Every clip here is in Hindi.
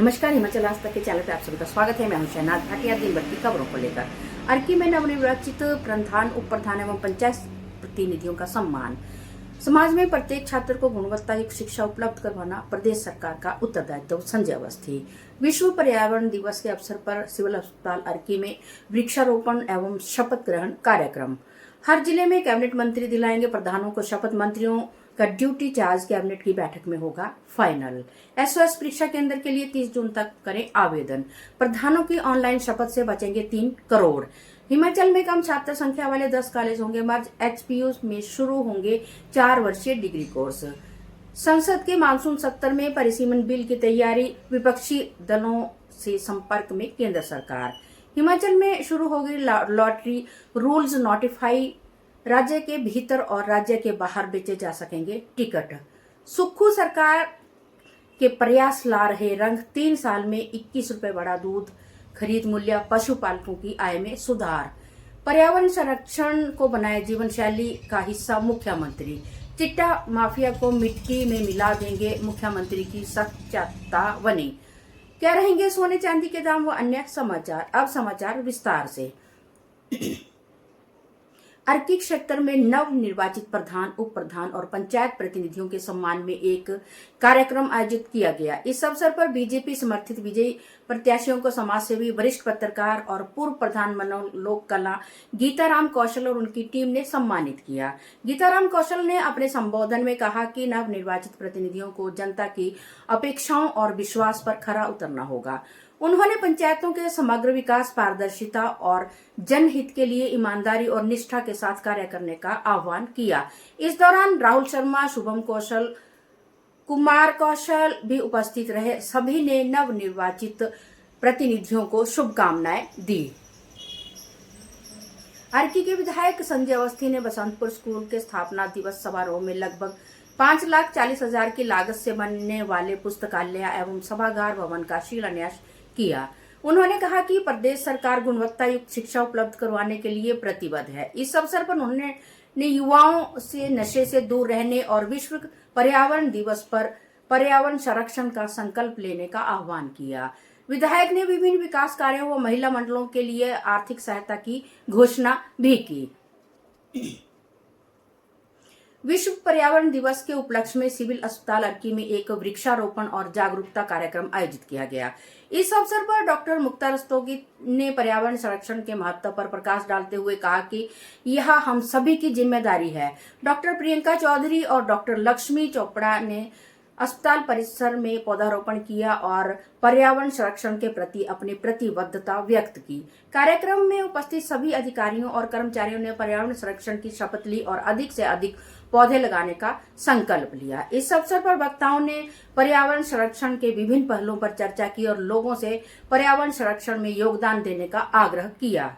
नमस्कार, हिमाचल आज तक के चैनल पे आप सभी का स्वागत है। मैं हूं शहनाज भाटिया। दिन भर की खबरों को लेकर अर्की में नवनिर्वाचित प्रधान, उप प्रधान एवं पंचायत प्रतिनिधियों का सम्मान। समाज में प्रत्येक छात्र को गुणवत्ता युक्त शिक्षा उपलब्ध करवाना प्रदेश सरकार का उत्तरदायित्व। संजय अवस्थी। विश्व पर्यावरण दिवस के अवसर पर सिविल अस्पताल अर्की में वृक्षारोपण एवं शपथ ग्रहण कार्यक्रम। हर जिले में कैबिनेट मंत्री दिलाएंगे प्रधानों को शपथ। मंत्रियों का ड्यूटी चार्ज कैबिनेट की बैठक में होगा फाइनल। एसओएस परीक्षा केंद्र के लिए 30 जून तक करें आवेदन। प्रधानों की ऑनलाइन शपथ से बचेंगे 3 करोड़। हिमाचल में कम छात्र संख्या वाले 10 कॉलेज होंगे मर्ज। एचपीयू में शुरू होंगे 4 वर्षीय डिग्री कोर्स। संसद के मानसून सत्र में परिसीमन बिल की तैयारी। विपक्षी दलों से संपर्क में केंद्र सरकार। हिमाचल में शुरू होगी लॉटरी। Rules notify. राज्य के भीतर और राज्य के बाहर बेचे जा सकेंगे टिकट। सुक्खू सरकार के प्रयास ला रहे रंग। 3 साल में 21 रुपए बढ़ा दूध खरीद मूल्य। पशुपालकों की आय में सुधार। पर्यावरण संरक्षण को बनाए जीवन शैली का हिस्सा। मुख्यमंत्री चिट्टा माफिया को मिट्टी में मिला देंगे। मुख्यमंत्री की सख्त चेतावनी। क्या रहेंगे सोने चांदी के दाम व अन्य समाचार। अब समाचार विस्तार से। अर्की क्षेत्र में नव निर्वाचित प्रधान, उप प्रधान और पंचायत प्रतिनिधियों के सम्मान में एक कार्यक्रम आयोजित किया गया। इस अवसर पर बीजेपी समर्थित विजयी प्रत्याशियों को समाजसेवी, वरिष्ठ पत्रकार और पूर्व प्रधान मनोलोक कला गीताराम कौशल और उनकी टीम ने सम्मानित किया। गीताराम कौशल ने अपने संबोधन में कहा कि नव निर्वाचित प्रतिनिधियों को जनता की अपेक्षाओं और विश्वास पर खरा उतरना होगा। उन्होंने पंचायतों के समग्र विकास, पारदर्शिता और जनहित के लिए ईमानदारी और निष्ठा के साथ कार्य करने का आह्वान किया। इस दौरान राहुल शर्मा, शुभम कौशल, कुमार कौशल भी उपस्थित रहे। सभी ने नव निर्वाचित प्रतिनिधियों को शुभकामनाएं दी। अर्की के विधायक संजय अवस्थी ने बसंतपुर स्कूल के स्थापना दिवस समारोह में लगभग 5,40,000 की लागत से बनने वाले पुस्तकालय एवं सभागार भवन का शिलान्यास किया। उन्होंने कहा कि प्रदेश सरकार गुणवत्ता युक्त शिक्षा उपलब्ध करवाने के लिए प्रतिबद्ध है। इस अवसर पर उन्होंने युवाओं से नशे से दूर रहने और विश्व पर्यावरण दिवस पर पर्यावरण संरक्षण का संकल्प लेने का आह्वान किया। विधायक ने विभिन्न विकास कार्यों व महिला मंडलों के लिए आर्थिक सहायता की घोषणा भी की। विश्व पर्यावरण दिवस के उपलक्ष्य में सिविल अस्पताल अर्की में एक वृक्षारोपण और जागरूकता कार्यक्रम आयोजित किया गया। इस अवसर पर डॉक्टर मुक्ता रस्तोगी ने पर्यावरण संरक्षण के महत्व पर प्रकाश डालते हुए कहा कि यह हम सभी की जिम्मेदारी है। डॉक्टर प्रियंका चौधरी और डॉक्टर लक्ष्मी चोपड़ा ने अस्पताल परिसर में पौधारोपण किया और पर्यावरण संरक्षण के प्रति अपनी प्रतिबद्धता व्यक्त की। कार्यक्रम में उपस्थित सभी अधिकारियों और कर्मचारियों ने पर्यावरण संरक्षण की शपथ ली और अधिक से अधिक पौधे लगाने का संकल्प लिया। इस अवसर पर वक्ताओं ने पर्यावरण संरक्षण के विभिन्न पहलुओं पर चर्चा की और लोगों से पर्यावरण संरक्षण में योगदान देने का आग्रह किया।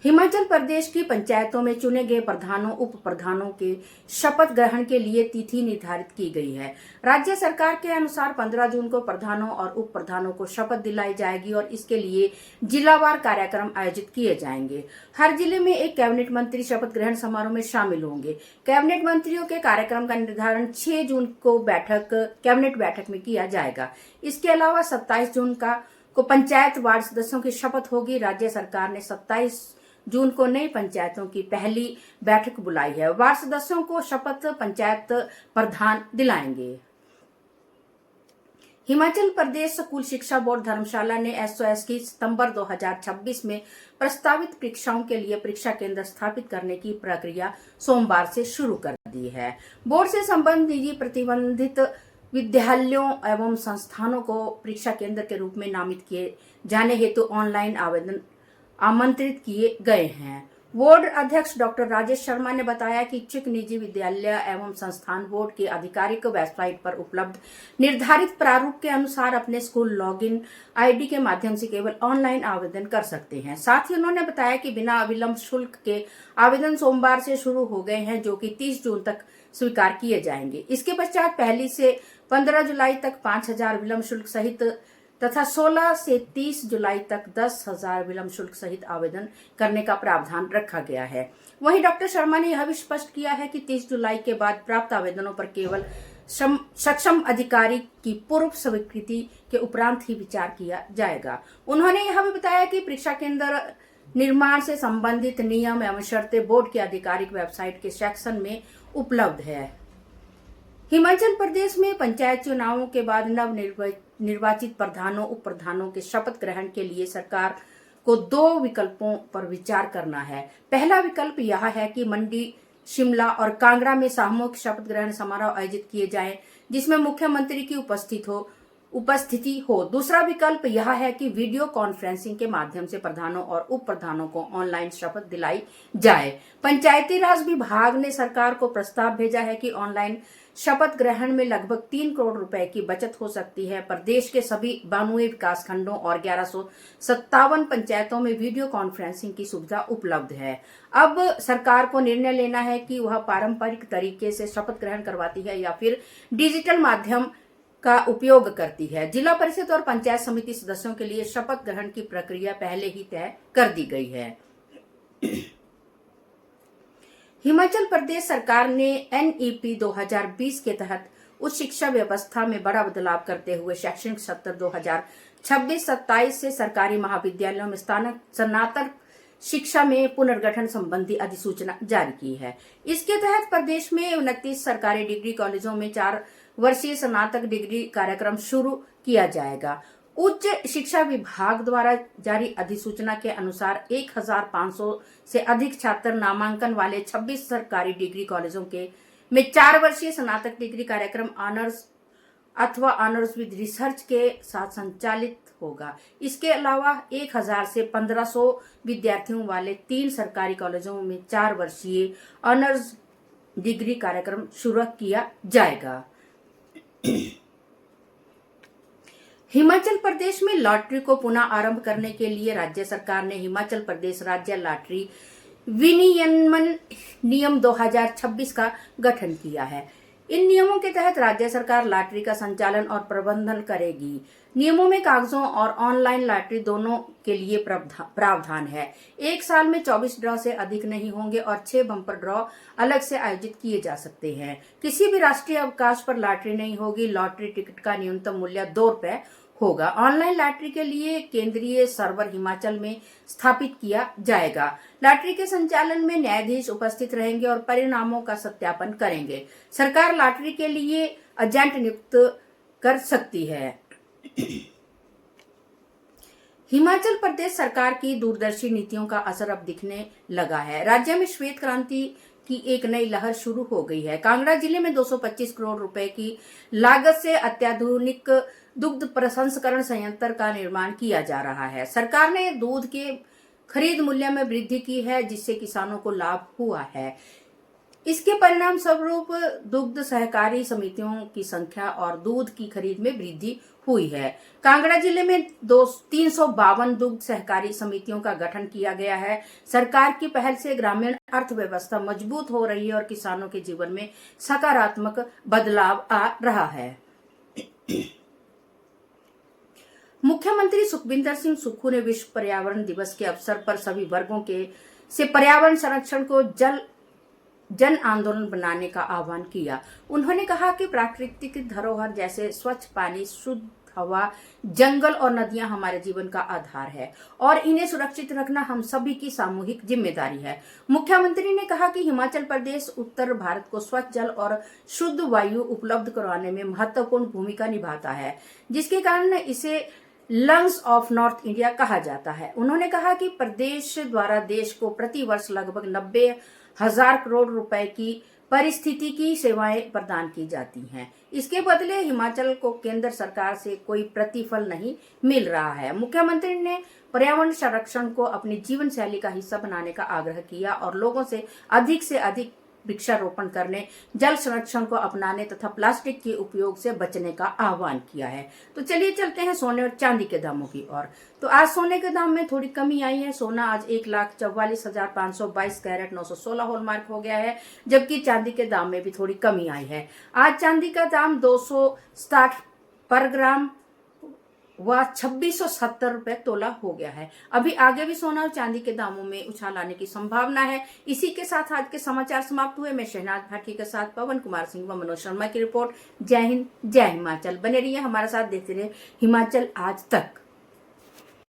हिमाचल प्रदेश की पंचायतों में चुने गए प्रधानों, उप प्रधानों के शपथ ग्रहण के लिए तिथि निर्धारित की गई है। राज्य सरकार के अनुसार 15 जून को प्रधानों और उप प्रधानों को शपथ दिलाई जाएगी और इसके लिए जिलावार कार्यक्रम आयोजित किए जाएंगे। हर जिले में एक कैबिनेट मंत्री शपथ ग्रहण समारोह में शामिल होंगे। कैबिनेट मंत्रियों के कार्यक्रम का निर्धारण 6 जून को कैबिनेट बैठक में किया जाएगा। इसके अलावा 27 जून को पंचायत वार्ड सदस्यों की शपथ होगी। राज्य सरकार ने 27 जून को नई पंचायतों की पहली बैठक बुलाई है। वार्ड सदस्यों को शपथ पंचायत प्रधान दिलाएंगे। हिमाचल प्रदेश स्कूल शिक्षा बोर्ड धर्मशाला ने एसओएस की सितंबर 2026 में प्रस्तावित परीक्षाओं के लिए परीक्षा केंद्र स्थापित करने की प्रक्रिया सोमवार से शुरू कर दी है। बोर्ड से संबंधित निजी प्रतिबंधित विद्यालयों एवं संस्थानों को परीक्षा केंद्र के रूप में नामित किए जाने हेतु ऑनलाइन आवेदन आमंत्रित किए गए हैं। बोर्ड अध्यक्ष डॉक्टर राजेश शर्मा ने बताया कि इच्छुक निजी विद्यालय एवं संस्थान बोर्ड की आधिकारिक वेबसाइट पर उपलब्ध निर्धारित प्रारूप के अनुसार अपने स्कूल लॉगिन आईडी के माध्यम से केवल ऑनलाइन आवेदन कर सकते हैं। साथ ही उन्होंने बताया कि बिना विलंब शुल्क के आवेदन सोमवार से शुरू हो गए हैं, जो कि 30 जून तक स्वीकार किए जाएंगे। इसके पश्चात 1 से 15 जुलाई तक 5,000 विलंब शुल्क सहित तथा 16 से 30 जुलाई तक 10,000 विलंब शुल्क सहित आवेदन करने का प्रावधान रखा गया है। वहीं डॉक्टर शर्मा ने यह भी स्पष्ट किया है कि 30 जुलाई के बाद प्राप्त आवेदनों पर केवल सक्षम अधिकारी की पूर्व स्वीकृति के उपरांत ही विचार किया जाएगा। उन्होंने यह भी बताया कि परीक्षा केंद्र निर्माण से संबंधित नियम एवं शर्तें बोर्ड की आधिकारिक वेबसाइट के सेक्शन में उपलब्ध है। हिमाचल प्रदेश में पंचायत चुनावों के बाद नव निर्वाचित प्रधानों उप प्रधानों के शपथ ग्रहण के लिए सरकार को 2 विकल्पों पर विचार करना है। पहला विकल्प यह है कि मंडी, शिमला और कांगड़ा में सामूहिक शपथ ग्रहण समारोह आयोजित किए जाएं, जिसमें मुख्यमंत्री की उपस्थिति हो। दूसरा विकल्प यह है कि वीडियो कॉन्फ्रेंसिंग के माध्यम से प्रधानों और उप प्रधानों को ऑनलाइन शपथ दिलाई जाए। पंचायती राज विभाग ने सरकार को प्रस्ताव भेजा है कि ऑनलाइन शपथ ग्रहण में लगभग 3 करोड़ रुपए की बचत हो सकती है। प्रदेश के सभी 92 विकास खंडों और 1157 पंचायतों में वीडियो कॉन्फ्रेंसिंग की सुविधा उपलब्ध है। अब सरकार को निर्णय लेना है कि वह पारंपरिक तरीके से शपथ ग्रहण करवाती है या फिर डिजिटल माध्यम का उपयोग करती है। जिला परिषद और पंचायत समिति सदस्यों के लिए शपथ ग्रहण की प्रक्रिया पहले ही तय कर दी गई है। हिमाचल प्रदेश सरकार ने NEP 2020 के तहत उच्च शिक्षा व्यवस्था में बड़ा बदलाव करते हुए शैक्षणिक सत्र 2026-27 से सरकारी महाविद्यालयों में स्नातक शिक्षा में पुनर्गठन संबंधी अधिसूचना जारी की है। इसके तहत प्रदेश में 29 सरकारी डिग्री कॉलेजों में 4 वर्षीय स्नातक डिग्री कार्यक्रम शुरू किया जाएगा। उच्च शिक्षा विभाग द्वारा जारी अधिसूचना के अनुसार 1500 से अधिक छात्र नामांकन वाले 26 सरकारी डिग्री कॉलेजों में 4 वर्षीय स्नातक डिग्री कार्यक्रम ऑनर्स अथवा ऑनर्स विद रिसर्च के साथ संचालित होगा। इसके अलावा 1000 से 1500 विद्यार्थियों वाले 3 सरकारी कॉलेजों में 4 वर्षीय ऑनर्स डिग्री कार्यक्रम शुरू किया जाएगा। हिमाचल प्रदेश में लॉटरी को पुनः आरंभ करने के लिए राज्य सरकार ने हिमाचल प्रदेश राज्य लॉटरी विनियमन नियम 2026 का गठन किया है। इन नियमों के तहत राज्य सरकार लॉटरी का संचालन और प्रबंधन करेगी। नियमों में कागजों और ऑनलाइन लॉटरी दोनों के लिए प्रावधान है। एक साल में 24 ड्रॉ से अधिक नहीं होंगे और 6 बम्पर ड्रॉ अलग से आयोजित किए जा सकते हैं। किसी भी राष्ट्रीय अवकाश पर लॉटरी नहीं होगी। लॉटरी टिकट का न्यूनतम मूल्य 2 रुपए होगा। ऑनलाइन लॉटरी के लिए केंद्रीय सर्वर हिमाचल में स्थापित किया जाएगा। लॉटरी के संचालन में न्यायाधीश उपस्थित रहेंगे और परिणामों का सत्यापन करेंगे। सरकार लॉटरी के लिए एजेंट नियुक्त कर सकती है। हिमाचल प्रदेश सरकार की दूरदर्शी नीतियों का असर अब दिखने लगा है। राज्य में श्वेत क्रांति की एक नई लहर शुरू हो गई है। कांगड़ा जिले में 225 करोड़ रुपए की लागत से अत्याधुनिक दुग्ध प्रसंस्करण संयंत्र का निर्माण किया जा रहा है। सरकार ने दूध के खरीद मूल्य में वृद्धि की है, जिससे किसानों को लाभ हुआ है। इसके परिणाम स्वरूप दुग्ध सहकारी समितियों की संख्या और दूध की खरीद में वृद्धि हुई है। कांगड़ा जिले में 352 दुग्ध सहकारी समितियों का गठन किया गया है। सरकार की पहल से ग्रामीण अर्थव्यवस्था मजबूत हो रही है और किसानों के जीवन में सकारात्मक बदलाव आ रहा है। मुख्यमंत्री सुखविंदर सिंह सुक्खू ने विश्व पर्यावरण दिवस के अवसर पर सभी वर्गों से पर्यावरण संरक्षण को जन आंदोलन बनाने का आह्वान किया। उन्होंने कहा कि प्राकृतिक धरोहर जैसे स्वच्छ पानी, शुद्ध हवा, जंगल और नदियां हमारे जीवन का आधार है और इन्हें सुरक्षित रखना हम सभी की सामूहिक जिम्मेदारी है। मुख्यमंत्री ने कहा कि हिमाचल प्रदेश उत्तर भारत को स्वच्छ जल और शुद्ध वायु उपलब्ध करवाने में महत्वपूर्ण भूमिका निभाता है, जिसके कारण इसे लंग्स ऑफ नॉर्थ इंडिया कहा जाता है। उन्होंने कहा कि प्रदेश द्वारा देश को प्रति वर्ष लगभग 90,000 करोड़ रुपए की पारिस्थितिकी सेवाएं प्रदान की जाती हैं। इसके बदले हिमाचल को केंद्र सरकार से कोई प्रतिफल नहीं मिल रहा है। मुख्यमंत्री ने पर्यावरण संरक्षण को अपनी जीवन शैली का हिस्सा बनाने का आग्रह किया और लोगों से अधिक वृक्षारोपण करने, जल संरक्षण को अपनाने तथा प्लास्टिक के उपयोग से बचने का आह्वान किया है। तो चलिए चलते हैं सोने और चांदी के दामों की ओर। तो आज सोने के दाम में थोड़ी कमी आई है। सोना आज 1,44,522 कैरेट 916 हॉलमार्क हो गया है, जबकि चांदी के दाम में भी थोड़ी कमी आई है। आज चांदी का दाम 260 पर ग्राम वह 2670 रुपए तोला हो गया है। अभी आगे भी सोना और चांदी के दामों में उछाल आने की संभावना है। इसी के साथ आज के समाचार समाप्त हुए। मैं शहनाज भाटी के साथ पवन कुमार सिंह व मनोज शर्मा की रिपोर्ट। जय हिंद, जय हिमाचल। बने रहिए हमारे साथ, देखते रहिए हिमाचल आज तक।